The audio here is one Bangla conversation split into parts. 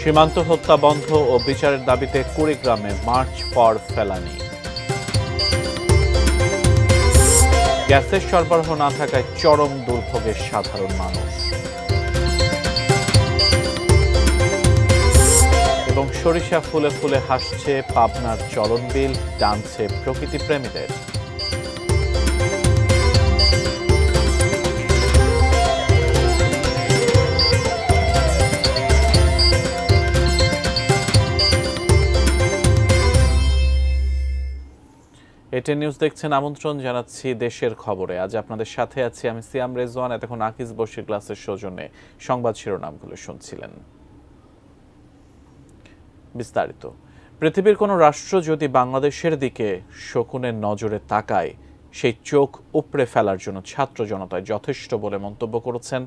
সীমান্ত হত্যা বন্ধ ও বিচারের দাবিতে কুড়িগ্রামে মার্চ ফর ফেলানি। গ্যাসের সরবরাহ না থাকায় চরম দুর্ভোগের সাধারণ মানুষ। এবং সরিষা ফুলে ফুলে হাসছে পাবনার চলনবিল, টানছে প্রকৃতিপ্রেমীদের। এটিএন নিউজ দেখছেন, আমন্ত্রণ জানাচ্ছি দেশের খবরে। আজ আপনাদের সাথে আছি আমি সিয়াম রেজওয়ান। এতক্ষণ আকিজ বশির ক্লাসের সৌজন্যে সংবাদ শিরোনামগুলো শুনছিলেন। বিস্তারিত। পৃথিবীর কোনো রাষ্ট্র যদি বাংলাদেশের দিকে শকুনের নজরে তাকায়, সেই চোখ উপড়ে ফেলার জন্য ছাত্র জনতায় যথেষ্ট বলে মন্তব্য করেছেন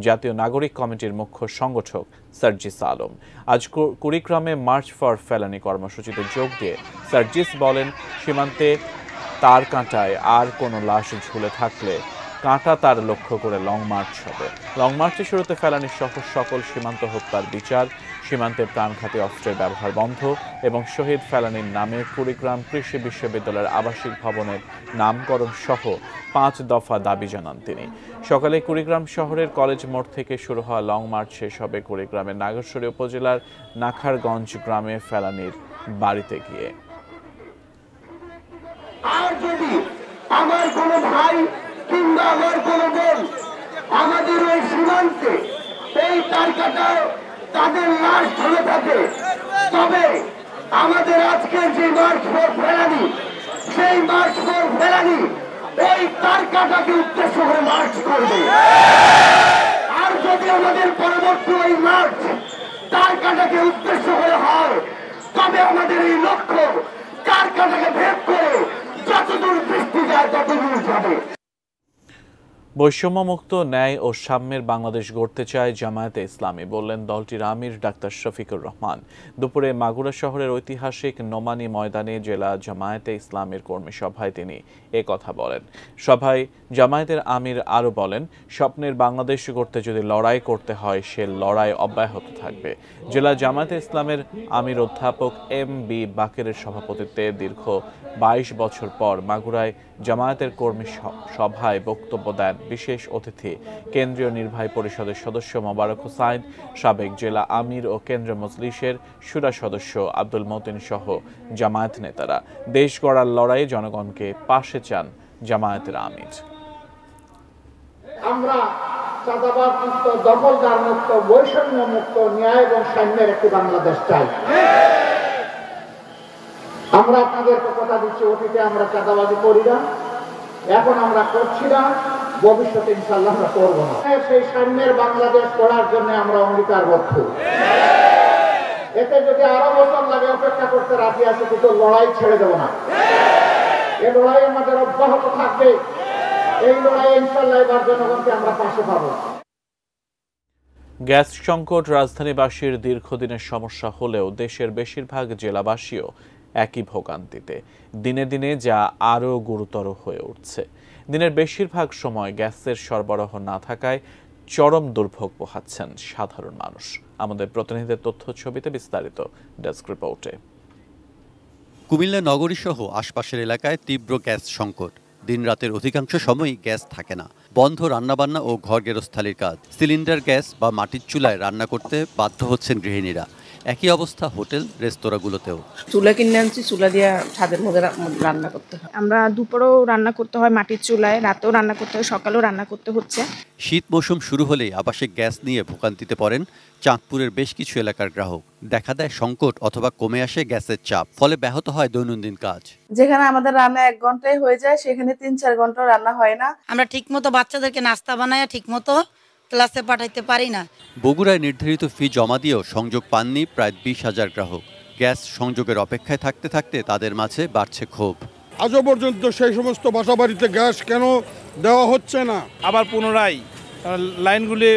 জাতীয় নাগরিক কমিটির মুখ্য সংগঠক সার্জিস আলম। আজ কুড়িগ্রামে মার্চ ফর ফেলানি কর্মসূচিতে যোগ দিয়ে সার্জিস বলেন, সীমান্তে তার কাঁটায় আর কোনো লাশ ঝুলে থাকলে কাঁটা তার লক্ষ্য করে লং মার্চ হবে। লং মার্চের শুরুতে ফেলানি সহ সকল সীমান্ত হত্যার বিচার, সীমান্তে প্রাণঘাতী অস্ত্রের ব্যবহার বন্ধ এবং শহীদ ফেলানির নামে কুড়িগ্রাম কৃষি বিশ্ববিদ্যালয়ের আবাসিক ভবনের নামকরণ সহ 5 দফা দাবি জানান তিনি। সকালে কুড়িগ্রাম শহরের কলেজ মোড় থেকে শুরু হওয়া লং মার্চ শেষ হবে কুড়িগ্রামের নাগেশ্বরী উপজেলার নাখারগঞ্জ গ্রামে ফেলানির বাড়িতে গিয়ে। আর যদি আমার কোনো ভাই কিংবা আমার কোনো বোন আমাদের ওই সীমান্তে এই তারকাটায় তাদের লাশ ঝুলে থাকে, তবে আমাদের আজকের যে মার্চ ফর ফেলানি, সেই মার্চ ফর ফেলানি ওই তারকাটাকে উদ্দেশ্য করে মার্চ করবে। আর যদি আমাদের পরবর্তী ওই মার্চ তারকাটাকে উদ্দেশ্য করে হয়, তবে আমাদের এই লক্ষ্য তারকাটাকে ভেদ করে যতদূর দৃষ্টি যায় ততদূর যাবে। বৈষম্যমুক্ত, ন্যায় ও সাম্যের বাংলাদেশ গড়তে চায় জামায়াতে ইসলামী, বললেন দলটির আমির ডাক্তার শফিকুর রহমান। দুপুরে মাগুরা শহরের ঐতিহাসিক নোমানী ময়দানে জেলা জামায়াতে ইসলামের কর্মী সভায় তিনি কথা বলেন। সভায় জামায়াতের আমির আরও বলেন, স্বপ্নের বাংলাদেশ গড়তে যদি লড়াই করতে হয়, সে লড়াই অব্যাহত থাকবে। জেলা জামায়াতে ইসলামের আমির অধ্যাপক MB বাকেরের সভাপতিত্বে দীর্ঘ 22 বছর পর মাগুরায় জামায়াতের কর্মী সভায় বক্তব্য দেন বিশেষ অতিথি কেন্দ্রীয় নির্বাহী পরিষদের সদস্য মোবারক হোসাইন, সাবেক জেলা আমির ও কেন্দ্রীয় মজলিসের শুরা সদস্য আব্দুল মতিন সহ জামায়াত নেতারা। দেশ গড়ার লড়াইয়ে জনগণকে পাশে চান জামায়াতের আমির। আমরা চাঁদাবাদ মুক্ত, দখলদার মুক্ত, বৈষম্য মুক্ত, ন্যায় এবং সাম্যের একটি বাংলাদেশ চাই। আমরা আপনাদেরকে কথা দিচ্ছি, অতীতে আমরা চাঁদাবাজি করি না, এখন আমরা করছি না, ভবিষ্যতে ইনশাআল্লাহ আমরা করবো না। সেই সাম্যের বাংলাদেশ করার জন্য আমরা অঙ্গীকারবদ্ধ। এতে যদি আরো বছর লাগে অপেক্ষা করতে রাজি আছে, কিন্তু লড়াই ছেড়ে দেব না। এই লড়াই আমাদের অব্যাহত থাকবে। এই লড়াই ইনশাআল্লাহ এবার জনগণকে আমরা পাশে পাবো। গ্যাস সংকট রাজধানীবাসীর দীর্ঘদিনের সমস্যা হলেও দেশের বেশিরভাগ জেলাবাসীও একই ভোগান্তিতে। দিনে দিনে যা আরও গুরুতর হয়ে উঠছে। দিনের বেশিরভাগ সময় গ্যাসের সরবরাহ না থাকায় চরম দুর্ভোগ পোহাচ্ছেন সাধারণ মানুষ। আমাদের প্রতিনিধিদের তথ্য ছবিতে বিস্তারিত ডেস্ক রিপোর্টে। কুমিল্লা নগরী সহ আশপাশের এলাকায় তীব্র গ্যাস সংকট। দিনরাতের অধিকাংশ সময়ই গ্যাস থাকে না। বন্ধ রান্নাবান্না ও ঘর গেরস্থালির কাজ। সিলিন্ডার গ্যাস বা মাটির চুলায় রান্না করতে বাধ্য হচ্ছেন গৃহিণীরা। একই অবস্থা হোটেল রেস্তোরাঁগুলোতেও। চুলা কিনে আনছি, চুলা দিয়ে ছাদের মধ্যে রান্না করতে হয়। আমরা দুপুরেও রান্না করতে হয় মাটির চুলায়, রাতেও রান্না করতে হয়, সকালেও রান্না করতে হচ্ছে। শীত মৌসুম শুরু হলেই আবাসিক গ্যাস নিয়ে ভোগান্তিতে পড়েন চাঁদপুরের বেশ কিছু এলাকার গ্রাহক। দেখা দেয় সংকট অথবা কমে আসে গ্যাসের চাপ, ফলে ব্যাহত হয় দৈনন্দিন কাজ। যেখানে আমাদের রান্না 1 ঘন্টায় হয়ে যায়, সেখানে 3-4 ঘন্টা রান্না হয় না। আমরা ঠিকমতো বাচ্চাদেরকে নাস্তা বানায় ঠিকমতো ক্লাসে পাঠাইতে পারি না। বগুড়ায় নির্ধারিত ফি জমা দিয়েও সংযোগ পাননি প্রায় 20,000 গ্রাহক। গ্যাস সংযোগের অপেক্ষায় থাকতে থাকতে তাদের মাঝে বাড়ছে ক্ষোভ। আজও পর্যন্ত সেই সমস্ত বাসাবাড়িতে গ্যাস কেন দেওয়া হচ্ছে না? আবার পুনরায় লাইনগুলি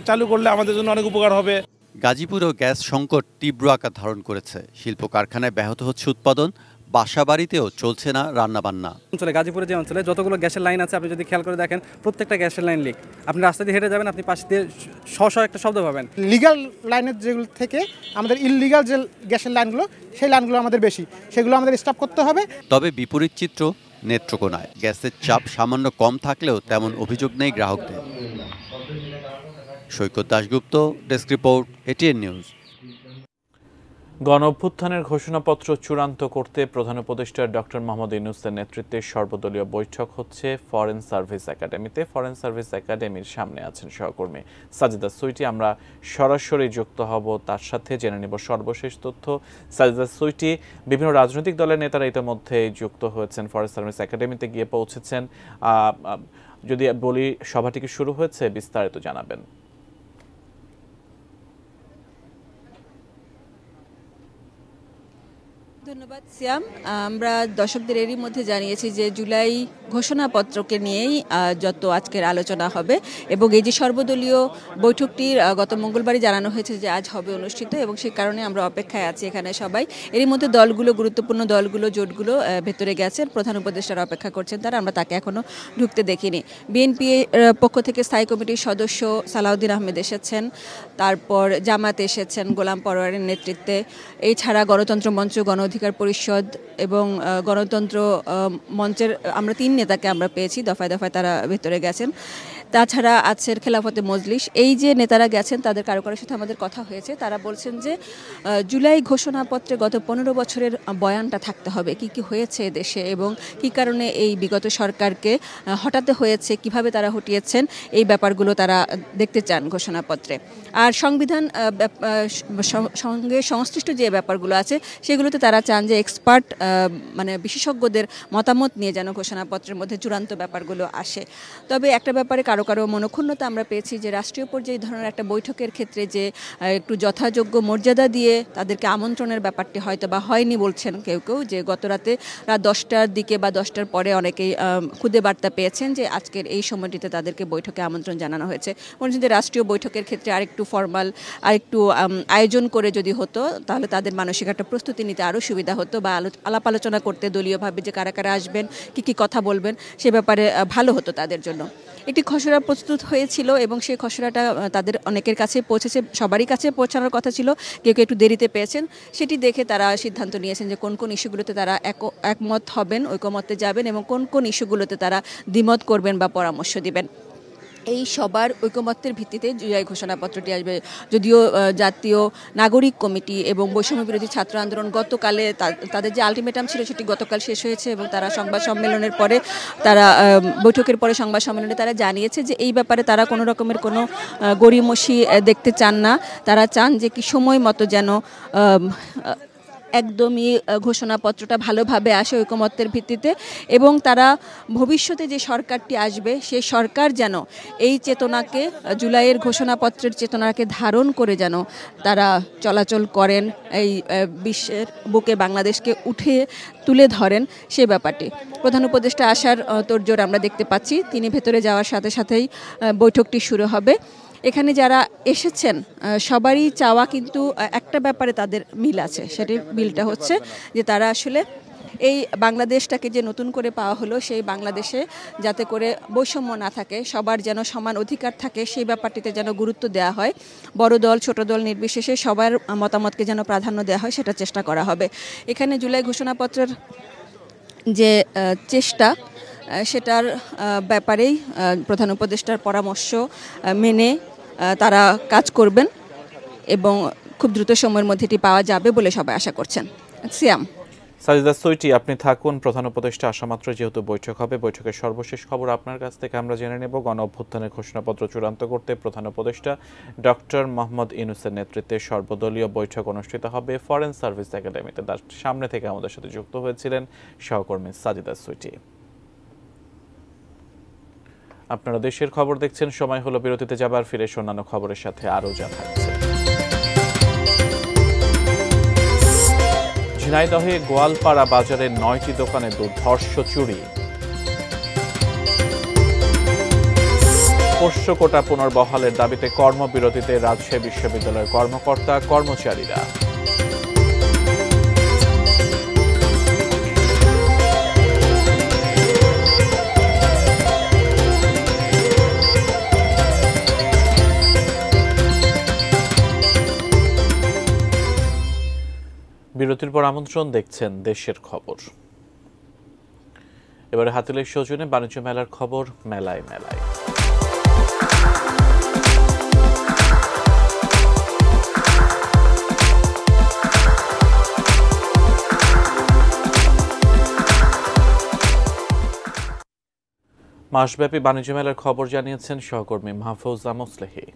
চালু করলে আমাদের জন্য অনেক উপকার হবে। গাজীপুরেও গ্যাস সংকট তীব্র আকার ধারণ করেছে। শিল্প কারখানায় ব্যাহত হচ্ছে উৎপাদন, বাসাবাড়িতেও চলছে না রান্নাবান্না। অঞ্চলে গাজীপুরে যে অঞ্চলে যতগুলো গ্যাসের লাইন আছে আপনি যদি খেয়াল করে দেখেন প্রত্যেকটা গ্যাসের লাইন লিক। আপনি রাস্তা দিয়ে হেঁটে যাবেন, আপনি পাশ দিয়ে একটা শব্দ পাবেন। লিগ্যাল লাইনের যেগুলো থেকে আমাদের ইললিগাল যে গ্যাসের লাইনগুলো, সেই লাইনগুলো আমাদের বেশি, সেগুলো আমাদের স্টপ করতে হবে। তবে বিপরীত চিত্র নেত্রকোনায়। গ্যাসের চাপ সামান্য কম থাকলেও তেমন অভিযোগ নেই গ্রাহকদের। Saikat Dasgupta, desk report, ATN news. গণ অভ্যুত্থানের ঘোষণাপত্র চূড়ান্ত করতে প্রধান উপদেষ্টা ডক্টর মোহাম্মদ ইউনূসের নেতৃত্বে সর্বদলীয় বৈঠক হচ্ছে ফরেন সার্ভিস একাডেমিতে। ফরেন সার্ভিস একাডেমির সামনে আছেন সহকর্মী সাজিদা সুইটি। আমরা সরাসরি যুক্ত হব তার সাথে, জেনে নেব সর্বশেষ তথ্য। সাজিদা সুইটি, বিভিন্ন রাজনৈতিক দলের নেতারা ইতিমধ্যে যুক্ত হয়েছেন, ফরেন সার্ভিস একাডেমিতে গিয়ে পৌঁছেছেন। যদি বলি সভাটি কি শুরু হয়েছে, বিস্তারিত জানাবেন। ধন্যবাদ সিয়াম। আমরা দর্শকদের এরই মধ্যে জানিয়েছি যে জুলাই ঘোষণাপত্রকে নিয়েই যত আজকের আলোচনা হবে, এবং এই যে সর্বদলীয় বৈঠকটির গত মঙ্গলবারই জানানো হয়েছে যে আজ হবে অনুষ্ঠিত, এবং সেই কারণে আমরা অপেক্ষায় আছি এখানে সবাই। এরই মধ্যে দলগুলো, গুরুত্বপূর্ণ দলগুলো, জোটগুলো ভেতরে গেছেন, প্রধান উপদেষ্টারা অপেক্ষা করছেন তারা, আমরা তাকে এখনও ঢুকতে দেখিনি। বিএনপি পক্ষ থেকে স্থায়ী কমিটির সদস্য সালাউদ্দিন আহমেদ এসেছেন, তারপর জামাত এসেছেন গোলাম পরোয়ারের নেতৃত্বে, এছাড়া গণতন্ত্র মঞ্চ, গণ অধিকার পরিষদ এবং গণতন্ত্র মঞ্চের আমরা 3 নেতাকে আমরা পেয়েছি, দফায় দফায় তারা ভেতরে গেছেন। তাছাড়া আছে খেলাফতে মজলিস। এই যে নেতারা গেছেন তাদের কারো কারোর সাথে আমাদের কথা হয়েছে, তারা বলছেন যে জুলাই ঘোষণাপত্রে গত 15 বছরের বয়ানটা থাকতে হবে, কি কি হয়েছে দেশে এবং কি কারণে এই বিগত সরকারকে হটাতে হয়েছে, কিভাবে তারা হটিয়েছেন, এই ব্যাপারগুলো তারা দেখতে চান ঘোষণাপত্রে। আর সংবিধান সঙ্গে সংশ্লিষ্ট যে ব্যাপারগুলো আছে সেগুলোতে তারা চান যে এক্সপার্ট মানে বিশেষজ্ঞদের মতামত নিয়ে যেন ঘোষণাপত্রের মধ্যে চূড়ান্ত ব্যাপারগুলো আসে। তবে একটা ব্যাপারে কারো কারো মনক্ষুণ্ণতা আমরা পেয়েছি যে রাষ্ট্রীয় পর্যায়ে ধরনের একটা বৈঠকের ক্ষেত্রে যে একটু যথাযোগ্য মর্যাদা দিয়ে তাদেরকে আমন্ত্রণের ব্যাপারটি হয়তো বা হয়নি বলছেন কেউ কেউ, যে গত রাতে রাত 10টার দিকে বা 10টার পরে অনেকেই খুদে বার্তা পেয়েছেন যে আজকের এই সময়টিতে তাদেরকে বৈঠকে আমন্ত্রণ জানানো হয়েছে। বলছেন যে রাষ্ট্রীয় বৈঠকের ক্ষেত্রে আরেকটু ফর্মাল, আরেকটু আয়োজন করে যদি হতো তাহলে তাদের মানসিক একটা প্রস্তুতি নিতে আরও সুবিধা হতো, বা আলাপ আলোচনা করতে দলীয়ভাবে যে কারা কারা আসবেন, কি কি কথা বলবেন, সে ব্যাপারে ভালো হতো তাদের জন্য। একটি খসড়া প্রস্তুত হয়েছিল এবং সেই খসড়াটা তাদের অনেকের কাছে পৌঁছেছে, সবারই কাছে পৌঁছানোর কথা ছিল, কেউ কেউ একটু দেরিতে পেয়েছেন। সেটি দেখে তারা সিদ্ধান্ত নিয়েছেন যে কোন কোন ইস্যুগুলোতে তারা একমত হবেন, ঐকমত্যে যাবেন, এবং কোন কোন ইস্যুগুলোতে তারা দ্বিমত করবেন বা পরামর্শ দিবেন। এই সবার ঐকমত্যের ভিত্তিতে জুলাই ঘোষণাপত্রটি আসবে। যদিও জাতীয় নাগরিক কমিটি এবং বৈষম্য বিরোধী ছাত্র আন্দোলন গতকালে তাদের যে আলটিমেটাম ছিল সেটি গতকাল শেষ হয়েছে, এবং তারা সংবাদ সম্মেলনের পরে বৈঠকের পরে সংবাদ সম্মেলনে তারা জানিয়েছে যে এই ব্যাপারে তারা কোনো রকমের কোনো গড়িমসি দেখতে চান না। তারা চান যে কি সময় মতো যেন একদমই ঘোষণাপত্রটা ভালোভাবে আসে ঐকমত্যের ভিত্তিতে, এবং তারা ভবিষ্যতে যে সরকারটি আসবে সেই সরকার যেন এই চেতনাকে, জুলাইয়ের ঘোষণাপত্রের চেতনাকে ধারণ করে যেন তারা চলাচল করেন, এই বিশ্বের বুকে বাংলাদেশকে তুলে ধরেন সে ব্যাপারটি। প্রধান উপদেষ্টা আসার তোড়জোড় আমরা দেখতে পাচ্ছি, তিনি ভেতরে যাওয়ার সাথে সাথেই বৈঠকটি শুরু হবে। এখানে যারা এসেছেন সবারই চাওয়া কিন্তু একটা ব্যাপারে তাদের মিল আছে, সেটির মিলটা হচ্ছে যে তারা আসলে এই বাংলাদেশটাকে যে নতুন করে পাওয়া হলো সেই বাংলাদেশে যাতে করে বৈষম্য না থাকে, সবার যেন সমান অধিকার থাকে, সেই ব্যাপারটিতে যেন গুরুত্ব দেওয়া হয়, বড় দল ছোট দল নির্বিশেষে সবার মতামতকে যেন প্রাধান্য দেওয়া হয়, সেটা চেষ্টা করা হবে। এখানে জুলাই ঘোষণাপত্রের যে চেষ্টা সেটার ব্যাপারেই প্রধান উপদেষ্টার পরামর্শ মেনে তারা কাজ করবেন এবং খুব দ্রুত সময়ের মধ্যে এটি পাওয়া যাবে বলে সবাই আশা করছেন। সিয়াম। সাজিদা সুইটি, আপনি থাকুন। প্রধান উপদেষ্টা আসা মাত্র যেহেতু বৈঠক হবে, বৈঠকের সর্বশেষ খবর আপনার কাছ থেকে আমরা জেনে নেব। গণ অভ্যুত্থানের ঘোষণাপত্র চূড়ান্ত করতে প্রধান উপদেষ্টা ডক্টর মোহাম্মদ ইউনূসের নেতৃত্বে সর্বদলীয় বৈঠক অনুষ্ঠিত হবে ফরেন সার্ভিস একাডেমিতে। তার সামনে থেকে আমাদের সাথে যুক্ত হয়েছিলেন সহকর্মী সাজিদা সুইটি। আপনারা দেশের খবর দেখছেন, সময় হলো বিরতিতে যাবার, ফিরে অন্যান্য খবরের সাথে আরও যা থাকছে। ঝিনাইদহে গোয়ালপাড়া বাজারের 9টি দোকানে দুর্ধর্ষ চুরি। পোষ্য কোটা পুনর্বহালের দাবিতে কর্মবিরতিতে রাজশাহী বিশ্ববিদ্যালয়ের কর্মকর্তা কর্মচারীরা। বিরতির পর আমন্ত্রণ, দেখছেন দেশের খবর। এবারে হাতিলের সৌজন্যে বাণিজ্য মেলার খবর, মেলায় মেলায়। মাসব্যাপী বাণিজ্য মেলার খবর জানিয়েছেন সহকর্মী মাহফুজা মুসলেহি।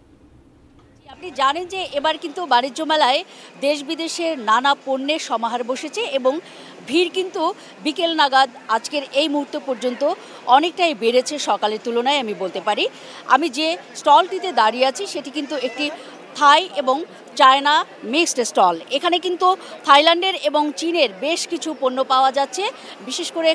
আপনি জানেন যে এবার কিন্তু বাণিজ্য মেলায় দেশ বিদেশের নানা পণ্যের সমাহার বসেছে এবং ভিড় কিন্তু বিকেল নাগাদ আজকের এই মুহূর্ত পর্যন্ত অনেকটাই বেড়েছে সকালের তুলনায় আমি বলতে পারি। আমি যে স্টলটিতে দাঁড়িয়ে আছি সেটি কিন্তু একটি থাই এবং চায়না মিক্সড স্টল। এখানে কিন্তু থাইল্যান্ডের এবং চীনের বেশ কিছু পণ্য পাওয়া যাচ্ছে, বিশেষ করে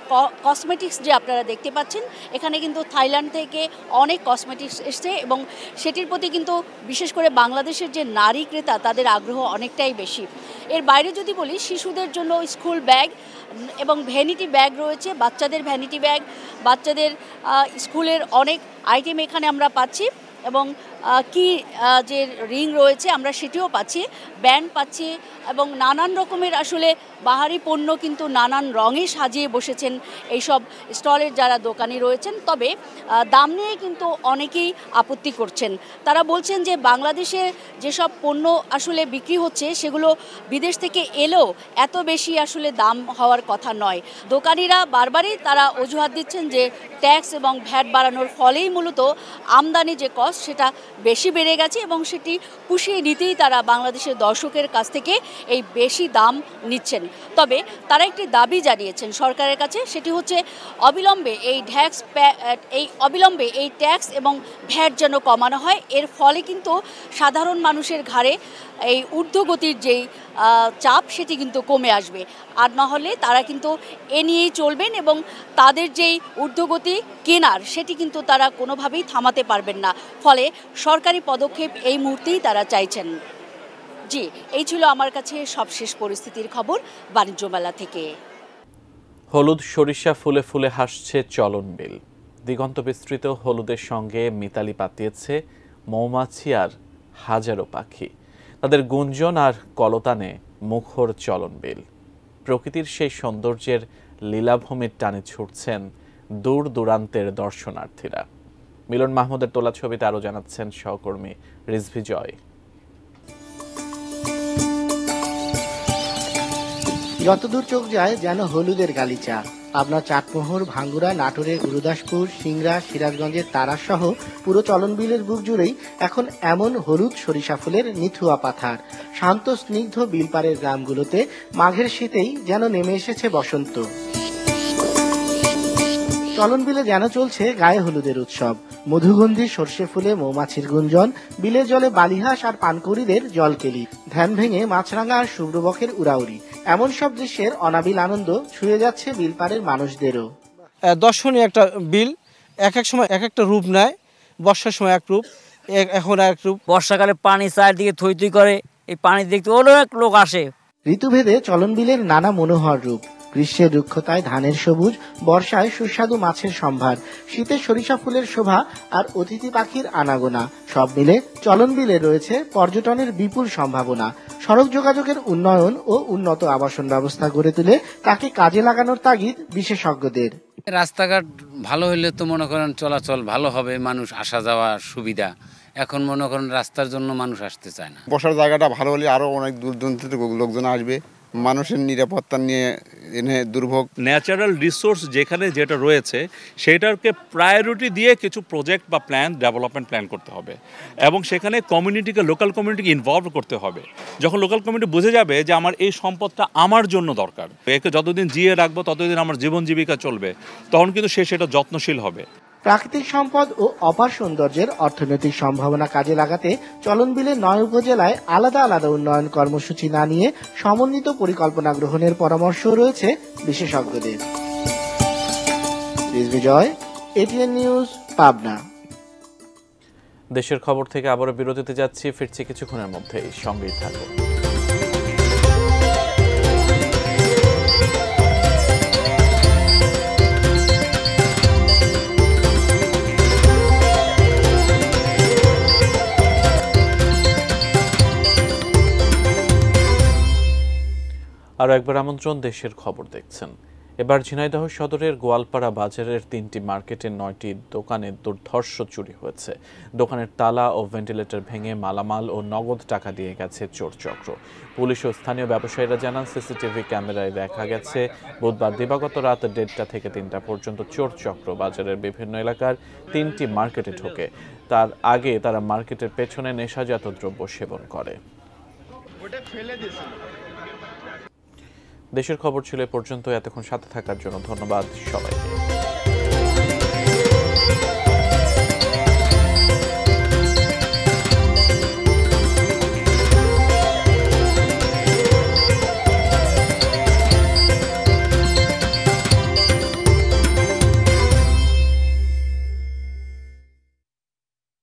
কসমেটিক্স যে আপনারা দেখতে পাচ্ছেন, এখানে কিন্তু থাইল্যান্ড থেকে অনেক কসমেটিক্স এসছে এবং সেটির প্রতি কিন্তু বিশেষ করে বাংলাদেশের যে নারী ক্রেতা তাদের আগ্রহ অনেকটাই বেশি। এর বাইরে যদি বলি, শিশুদের জন্য স্কুল ব্যাগ এবং ভ্যানিটি ব্যাগ রয়েছে, বাচ্চাদের ভ্যানিটি ব্যাগ, বাচ্চাদের স্কুলের অনেক আইটেম এখানে আমরা পাচ্ছি এবং কি যে রিং রয়েছে আমরা সেটিও পাচ্ছি, ব্যান্ড পাচ্ছি এবং নানান রকমের আসলে বাহারি পণ্য কিন্তু নানান রঙে সাজিয়ে বসেছেন এইসব স্টলের যারা দোকানি রয়েছেন। তবে দাম নিয়ে কিন্তু অনেকেই আপত্তি করছেন। তারা বলছেন যে বাংলাদেশে যেসব পণ্য আসলে বিক্রি হচ্ছে সেগুলো বিদেশ থেকে এলেও এত বেশি আসলে দাম হওয়ার কথা নয়। দোকানিরা বারবারই তারা অজুহাত দিচ্ছেন যে ট্যাক্স এবং ভ্যাট বাড়ানোর ফলেই মূলত আমদানি যে কস্ট সেটা বেশি বেড়ে গেছে এবং সেটি পুষিয়ে নিতেই তারা বাংলাদেশের দর্শকের কাছ থেকে এই বেশি দাম নিচ্ছেন। তবে তারা একটি দাবি জানিয়েছেন সরকারের কাছে, সেটি হচ্ছে অবিলম্বে এই ট্যাক্স এবং ভ্যাট যেন কমানো হয়। এর ফলে কিন্তু সাধারণ মানুষের ঘাড়ে এই ঊর্ধ্বগতির যেই চাপ সেটি কিন্তু কমে আসবে, আর না হলে তারা কিন্তু এ নিয়েই চলবেন এবং তাদের যেই ঊর্ধ্বগতি কেনার সেটি কিন্তু তারা কোনোভাবেই থামাতে পারবেন না। ফলে সরকারি পদক্ষেপ এই মুহূর্তেই তারা চাইছেন। জি, এই ছিল আমার কাছে সবশেষ পরিস্থিতির খবর বাণিজ্য মেলা থেকে। হলুদ সরিষা ফুলে ফুলে হাসছে চলন বিল। দিগন্ত বিস্তৃত হলুদের সঙ্গে মিতালি পাতিয়েছে মৌমাছি আর হাজারো পাখি। তাদের গুঞ্জন আর কলতানে মুখর চলন বিল। প্রকৃতির সেই সৌন্দর্যের লীলাভূমির টানে ছুটছেন দূর দূরান্তের দর্শনার্থীরা। মিলন মাহমুদের তোলা ছবিতে আরো জানাচ্ছেন সহকর্মী রিজভি জয়। যতদূর চোখ যায় যেন হলুদের গালিচা। পাবনা, চাটমোহর, ভাঙ্গুড়া, নাটোরের গুরুদাসপুর, সিংড়া, সিরাজগঞ্জের তারাস সহ পুরো চলনবিলের বুক জুড়েই এখন এমন হলুদ সরিষা ফুলের নিথুয়া পাথার। শান্ত স্নিগ্ধ বিলপাড়ের গ্রামগুলোতে মাঘের শীতেই যেন নেমে এসেছে বসন্ত। চলনবিলে যেন চলছে গায়ে হলুদের উৎসব। মধুগন্ধি সর্ষে ফুলে মৌমাছির গুঞ্জন, বিলের জলে বালিহাঁস আর পানকৌড়িদের জলকেলি, ধ্যান ভেঙে মাছরাঙা আর শুভ্রবকের উড়াউড়ি। এমন সব দৃশ্যের অনাবিল আনন্দ ছুঁয়ে যাচ্ছে বিলপাড়ের মানুষদেরও। দর্শনীয় একটা বিল, এক এক সময় এক একটা রূপ নেয়। বর্ষার সময় এক রূপ, এখন এক রূপ। বর্ষাকালে পানি চারদিকে থই থই করে, এই পানি দেখতে অনেক লোক আসে। ঋতুভেদে চলনবিলের নানা মনোহর রূপ। গ্রীষ্মের রুক্ষতায় ধানের সবুজ, বর্ষায় সুস্বাদু মাছের সম্ভার, শীতে সরিষা ফুলের শোভা আর অতিথি পাখির আনাগোনা। সব মিলে চলনবিলে রয়েছে পর্যটনের বিপুল সম্ভাবনা। সড়ক যোগাযোগের উন্নয়ন ও উন্নত আবাসন ব্যবস্থা গড়ে তুলে তাকে কাজে লাগানোর তাগিদ বিশেষজ্ঞদের। রাস্তাঘাট ভালো হইলে তো মনে করেন চলাচল ভালো হবে, মানুষ আসা যাওয়া সুবিধা। এখন মনে করেন রাস্তার জন্য মানুষ আসতে চায় না। বসার জায়গাটা ভালো হলে আরো অনেক দূর দূরান্ত থেকে লোকজন আসবে। মানুষের নিরাপত্তা নিয়ে এনে দুর্ভোগ। ন্যাচারাল রিসোর্স যেখানে যেটা রয়েছে সেটাকে প্রায়োরিটি দিয়ে কিছু প্রজেক্ট বা প্ল্যান, ডেভেলপমেন্ট প্ল্যান করতে হবে এবং সেখানে কমিউনিটিকে, লোকাল কমিউনিটিকে ইনভলভ করতে হবে। যখন লোকাল কমিউনিটি বুঝে যাবে যে আমার এই সম্পদটা আমার জন্য দরকার, একে যতদিন জিয়ে রাখবো ততদিন আমার জীবন জীবিকা চলবে, তখন কিন্তু সে সেটা যত্নশীল হবে। প্রাকৃতিক সম্পদ ও অপার সৌন্দর্যের অর্থনৈতিক সম্ভাবনা কাজে লাগাতে চলনবিলের 9 উপজেলায় আলাদা আলাদা উন্নয়ন কর্মসূচি না নিয়ে সমন্বিত পরিকল্পনা গ্রহণের পরামর্শ রয়েছে বিশেষজ্ঞদের। বিজয়, এটিএন নিউজ, পাবনা। দেশের খবর থেকে আবারও বিরতিতে যাচ্ছি, ফিরছি কিছুক্ষণের মধ্যেই, সঙ্গেই থাকুন। আরও একবার আমন্ত্রণ, দেশের খবর দেখছেন। এবার ঝিনাইদহ সদরের গোয়ালপাড়া বাজারের 3টি মার্কেটের 9টি দোকানে দুর্ধর্ষ চুরি হয়েছে। দোকানের তালা ও ভেন্টিলেটর ভেঙে মালামাল ও নগদ টাকা দিয়ে গেছে চোর চক্র। পুলিশ ও স্থানীয় ব্যবসায়ীরা জানান, সিসিটিভি ক্যামেরায় দেখা গেছে বুধবার দিবাগত রাত 1:30টা থেকে 3টা পর্যন্ত চোর চক্র বাজারের বিভিন্ন এলাকার 3টি মার্কেটে ঢোকে। তার আগে তারা মার্কেটের পেছনে নেশাজাত দ্রব্য সেবন করে। দেশের খবর ছিল এ পর্যন্ত। এতক্ষণ সাথে থাকার জন্য ধন্যবাদ সবাইকে।